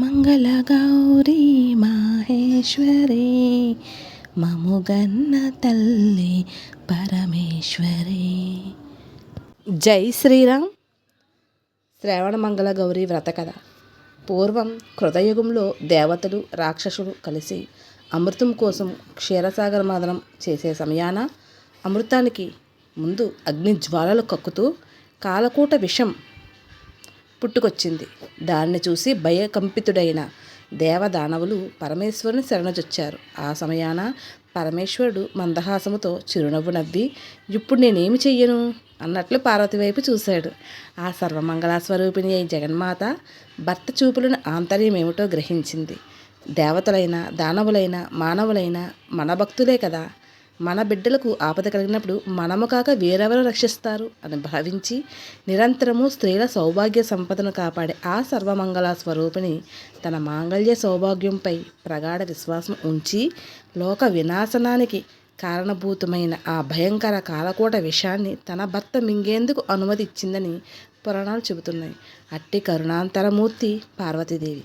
మంగళగౌరీ మాహేశ్వరి మముగన్న తల్లి పరమేశ్వరి. జై శ్రీరామ్. శ్రావణ మంగళ గౌరీ వ్రత కథ. పూర్వం కృతయుగంలో దేవతలు రాక్షసులు కలిసి అమృతం కోసం క్షీరసాగర మథనం చేసే సమయాన అమృతానికి ముందు అగ్ని జ్వాలలు కక్కుతూ కాలకూట విషం పుట్టుకొచ్చింది. దాన్ని చూసి భయకంపితుడైన దేవదానవులు పరమేశ్వరుని శరణజొచ్చారు. ఆ సమయాన పరమేశ్వరుడు మందహాసముతో చిరునవ్వు నవ్వి, ఇప్పుడు నేనేమి చెయ్యను అన్నట్లు పార్వతి వైపు చూశాడు. ఆ సర్వమంగళస్వరూపిణి అయి జగన్మాత భర్త చూపులను ఆంతర్యమేమిటో గ్రహించింది. దేవతలైన దానవులైన మానవులైన మన భక్తులే కదా, మన బిడ్డలకు ఆపద కలిగినప్పుడు మనము కాక వేరెవరు రక్షిస్తారు అని భావించి నిరంతరము స్త్రీల సౌభాగ్య సంపదను కాపాడే ఆ సర్వమంగళ స్వరూపిణి తన మాంగళ్య సౌభాగ్యంపై ప్రగాఢ విశ్వాసం ఉంచి లోక వినాశనానికి కారణభూతమైన ఆ భయంకర కాలకూట విషాన్ని తన భర్త మింగేందుకు అనుమతి ఇచ్చిందని పురాణాలు చెబుతున్నాయి. అట్టి కరుణాంతరమూర్తి పార్వతీదేవి.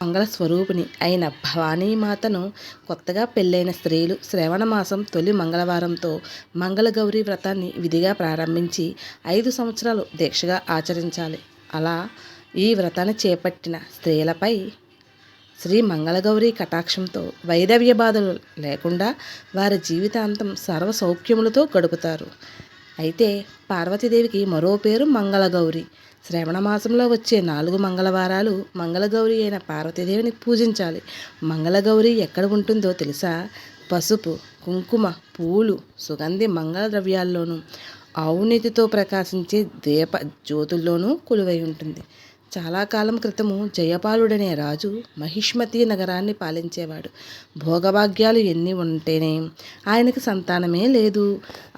మంగళస్వరూపిణి అయిన భవానీమాతను కొత్తగా పెళ్ళైన స్త్రీలు శ్రావణ మాసం తొలి మంగళవారంతో మంగళగౌరీ వ్రతాన్ని విధిగా ప్రారంభించి 5 సంవత్సరాలు దీక్షగా ఆచరించాలి. అలా ఈ వ్రతాన్ని చేపట్టిన స్త్రీలపై శ్రీ మంగళగౌరీ కటాక్షంతో వైధవ్య బాధలు లేకుండా వారి జీవితాంతం సర్వ సౌఖ్యములతో గడుపుతారు. అయితే పార్వతీదేవికి మరో పేరు మంగళగౌరి. శ్రావణ మాసంలో వచ్చే 4 మంగళవారాలు మంగళగౌరి అయిన పార్వతీదేవిని పూజించాలి. మంగళగౌరి ఎక్కడ ఉంటుందో తెలుసా? పసుపు, కుంకుమ, పూలు, సుగంధి మంగళ ద్రవ్యాల్లోనూ ఆవునీతితో ప్రకాశించే దీప జ్యోతుల్లోనూ కొలువై ఉంటుంది. చాలా కాలం క్రితము జయపాలుడనే రాజు మహిష్మతి నగరాన్ని పాలించేవాడు. భోగభాగ్యాలు ఎన్ని ఉంటేనే ఆయనకు సంతానమే లేదు.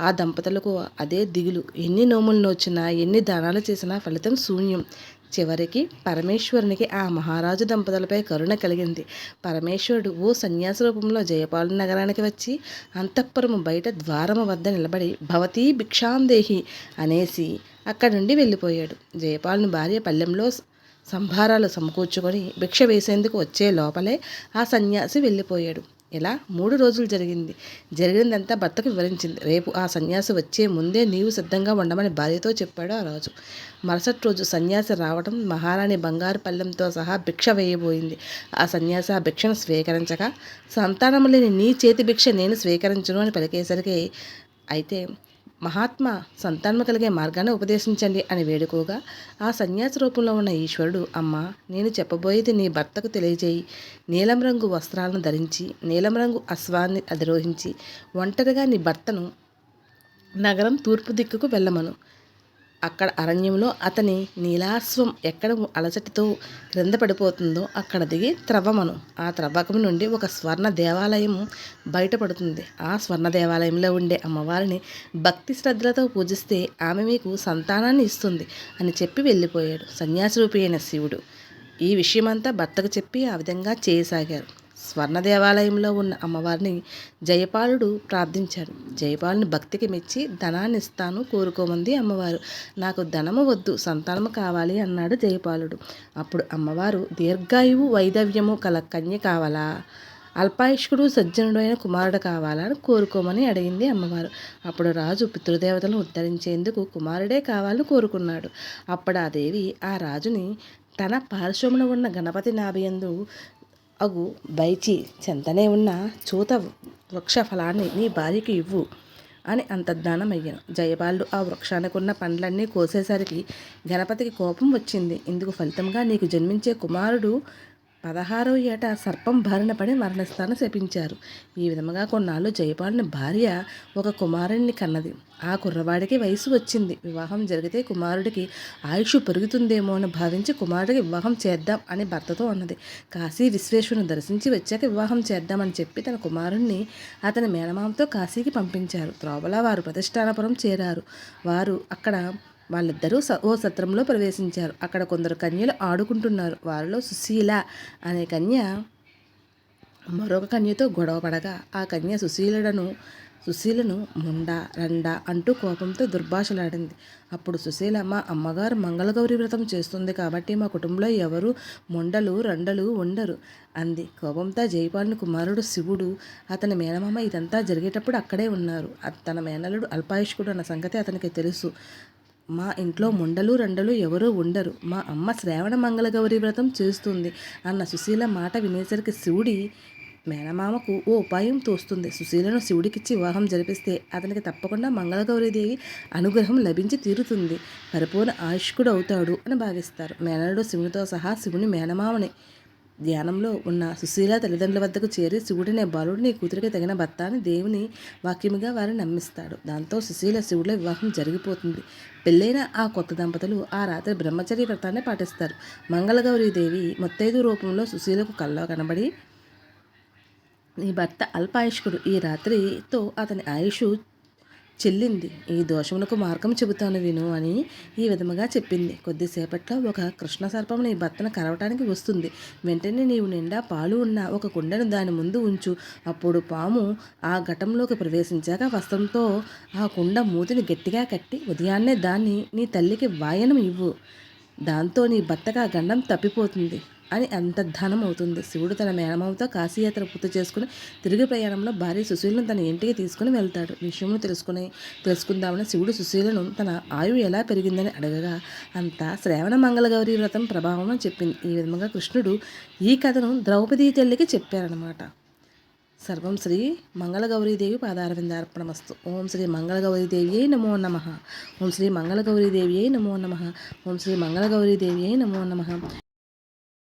ఆ దంపతులకు అదే దిగులు. ఎన్ని నోములు నోచినా ఎన్ని దానాలు చేసినా ఫలితం శూన్యం. చివరికి పరమేశ్వరునికి ఆ మహారాజు దంపతులపై కరుణ కలిగింది. పరమేశ్వరుడు ఓ సన్యాస రూపంలో జయపాలు నగరానికి వచ్చి అంతఃపురము బయట ద్వారము వద్ద నిలబడి భవతీ భిక్షాందేహి అనేసి అక్కడి నుండి వెళ్ళిపోయాడు. జయపాలుని భార్య పల్లెంలో సంభారాలు సమకూర్చుకొని భిక్ష వేసేందుకు వచ్చే లోపలే ఆ సన్యాసి వెళ్ళిపోయాడు. ఇలా 3 రోజులు జరిగిందంతా భర్తకు వివరించింది. రేపు ఆ సన్యాసి వచ్చే ముందే నీవు సిద్ధంగా ఉండమని భార్యతో చెప్పాడు ఆ రాజు. మరుసటి రోజు సన్యాసి రావడం మహారాణి బంగారు పళ్ళెంతో సహా భిక్ష వేయబోయింది. ఆ సన్యాసి ఆ భిక్షను స్వీకరించక, సంతానం లేని నీ చేతి భిక్ష నేను స్వీకరించను అని పలికేసరికి, అయితే మహాత్మా సంతానము కలిగే మార్గాన్ని ఉపదేశించండి అని వేడుకోగా ఆ సన్యాసి రూపంలో ఉన్న ఈశ్వరుడు, అమ్మ నేను చెప్పబోయేది నీ భర్తకు తెలియజేయి. నీలం రంగు వస్త్రాలను ధరించి నీలం రంగు అశ్వాన్ని అధిరోహించి ఒంటరిగా నీ భర్తను నగరం తూర్పు దిక్కుకు వెళ్ళమను. అక్కడ అరణ్యంలో అతని నీలాశ్వం ఎక్కడ అలసటితో క్రింద పడిపోతుందో అక్కడ దిగి త్రవ్వమను. ఆ త్రవ్వకం నుండి ఒక స్వర్ణ దేవాలయం బయటపడుతుంది. ఆ స్వర్ణ దేవాలయంలో ఉండే అమ్మవారిని భక్తి శ్రద్ధలతో పూజిస్తే ఆమె మీకు సంతానాన్ని ఇస్తుంది అని చెప్పి వెళ్ళిపోయాడు సన్యాసి రూపి అయిన శివుడు. ఈ విషయమంతా భర్తకు చెప్పి ఆ విధంగా చేయసాగారు. స్వర్ణ దేవాలయంలో ఉన్న అమ్మవారిని జయపాలుడు ప్రార్థించాడు. జయపాలుని భక్తికి మెచ్చి ధనాన్ని ఇస్తాను కోరుకోమంది అమ్మవారు. నాకు ధనము వద్దు, సంతానము కావాలి అన్నాడు జయపాలుడు. అప్పుడు అమ్మవారు దీర్ఘాయువు వైధవ్యము కల కన్య కావాలా, అల్పాయుష్కుడు సజ్జనుడు అయిన కుమారుడు కావాలని కోరుకోమని అడిగింది అమ్మవారు. అప్పుడు రాజు పితృదేవతలను ఉద్ధరించేందుకు కుమారుడే కావాలని కోరుకున్నాడు. అప్పుడు ఆ దేవి ఆ రాజుని తన పార్శ్వమున ఉన్న గణపతి నాభియందు అగు బైచి చెంతనే ఉన్న చూత వృక్ష ఫలాన్ని నీ భార్యకి ఇవ్వు అని అంతర్ధానమయ్యాను. జయపాలుడు ఆ వృక్షానికి ఉన్న పండ్లన్నీ కోసేసరికి గణపతికి కోపం వచ్చింది. ఇందుకు ఫలితంగా నీకు జన్మించే కుమారుడు 16వ ఏట సర్పం బారిన పడి మరణిస్తానని శపించారు. ఈ విధముగా కొన్నాళ్ళు జయపాలుని భార్య ఒక కుమారుణ్ణి కన్నది. ఆ కుర్రవాడికి వయసు వచ్చింది. వివాహం జరిగితే కుమారుడికి ఆయుష్ పెరుగుతుందేమో అని భావించి కుమారుడికి వివాహం చేద్దాం అని భర్తతో అన్నది. కాశీ విశ్వేశ్వరుని దర్శించి వచ్చాక వివాహం చేద్దామని చెప్పి తన కుమారుణ్ణి అతని మేనమామతో కాశీకి పంపించారు. త్రోవలా వారు ప్రతిష్టానపురం చేరారు. వారు అక్కడ వాళ్ళిద్దరూ ఓ సత్రంలో ప్రవేశించారు. అక్కడ కొందరు కన్యలు ఆడుకుంటున్నారు. వారిలో సుశీల అనే కన్య మరొక కన్యతో గొడవ పడగా ఆ కన్య సుశీలుడను సుశీలను ముండా రండా అంటూ కోపంతో దుర్భాషలాడింది. అప్పుడు సుశీల, మా అమ్మగారు మంగళగౌరి వ్రతం చేస్తుంది కాబట్టి మా కుటుంబంలో ఎవరు మొండలు రండలు ఉండరు అంది. కోపంతో జైపాలుని కుమారుడు శివుడు, అతని మేనమామ ఇదంతా జరిగేటప్పుడు అక్కడే ఉన్నారు. తన మేనల్లుడు అల్పాయుష్కుడు అన్న సంగతి అతనికి తెలుసు. మా ఇంట్లో ముండలు రండలు ఎవరూ ఉండరు. మా అమ్మ శ్రావణ మంగళగౌరి వ్రతం చేస్తుంది అన్న సుశీల మాట వినేసరికి శివుడి మేనమామకు ఓ ఉపాయం తోస్తుంది. సుశీలను శివుడికిచ్చి వివాహం జరిపిస్తే అతనికి తప్పకుండా మంగళగౌరీదేవి అనుగ్రహం లభించి తీరుతుంది, పరిపూర్ణ ఆయుష్కుడు అవుతాడు అని భావిస్తారు. మేనలుడు శివునితో సహా శివుని మేనమామని ధ్యానంలో ఉన్న సుశీల తల్లిదండ్రుల వద్దకు చేరి శివుడినే బాలుడు నీ కూతురికి తగిన భర్త అని దేవుని వాక్యముగా వారిని నమ్మిస్తాడు. దాంతో సుశీల శివుడిలో వివాహం జరిగిపోతుంది. పెళ్ళైన ఆ కొత్త దంపతులు ఆ రాత్రి బ్రహ్మచర్య వ్రతాన్ని పాటిస్తారు. మంగళగౌరీదేవి ముత్తైదు రూపంలో సుశీలకు కల్లో కనబడి, నీ భర్త అల్పాయుష్కుడు, ఈ రాత్రితో అతని ఆయుష్ చెల్లింది, ఈ దోషమునకు మార్గం చెబుతాను విను అని ఈ విధముగా చెప్పింది. కొద్దిసేపట్లో ఒక కృష్ణ సర్పం నీ భర్తను కరవటానికి వస్తుంది. వెంటనే నీవు నిండా పాలు ఉన్న ఒక కుండను దాని ముందు ఉంచు. అప్పుడు పాము ఆ ఘటంలోకి ప్రవేశించాక వస్త్రంతో ఆ కుండ మూతిని గట్టిగా కట్టి ఉదయాన్నే దాన్ని నీ తల్లికి వాయనం ఇవ్వు. దాంతో నీ భర్తకు ఆ గండం తప్పిపోతుంది అని అంతర్ధానం అవుతుంది. శివుడు తన మేనమామతో కాశీయాత్ర పూర్తి చేసుకుని తిరిగి ప్రయాణంలో భార్య సుశీలను తన ఇంటికి తీసుకుని వెళ్తాడు. విషయము తెలుసుకుందామని శివుడు సుశీలను తన ఆయువు ఎలా పెరిగిందని అడగగా అంతా శ్రావణ మంగళగౌరి వ్రతం ప్రభావం అని చెప్పింది. ఈ విధంగా కృష్ణుడు ఈ కథను ద్రౌపదీ తల్లికి చెప్పారనమాట. సర్వం శ్రీ మంగళగౌరీదేవి పాదారవిందార్పణమస్తు. ఓం శ్రీ మంగళగౌరీదేవియే నమో నమః. ఓం శ్రీ మంగళగౌరీదేవియే నమో నమః. ఓం శ్రీ మంగళగౌరీదేవియే నమో నమః.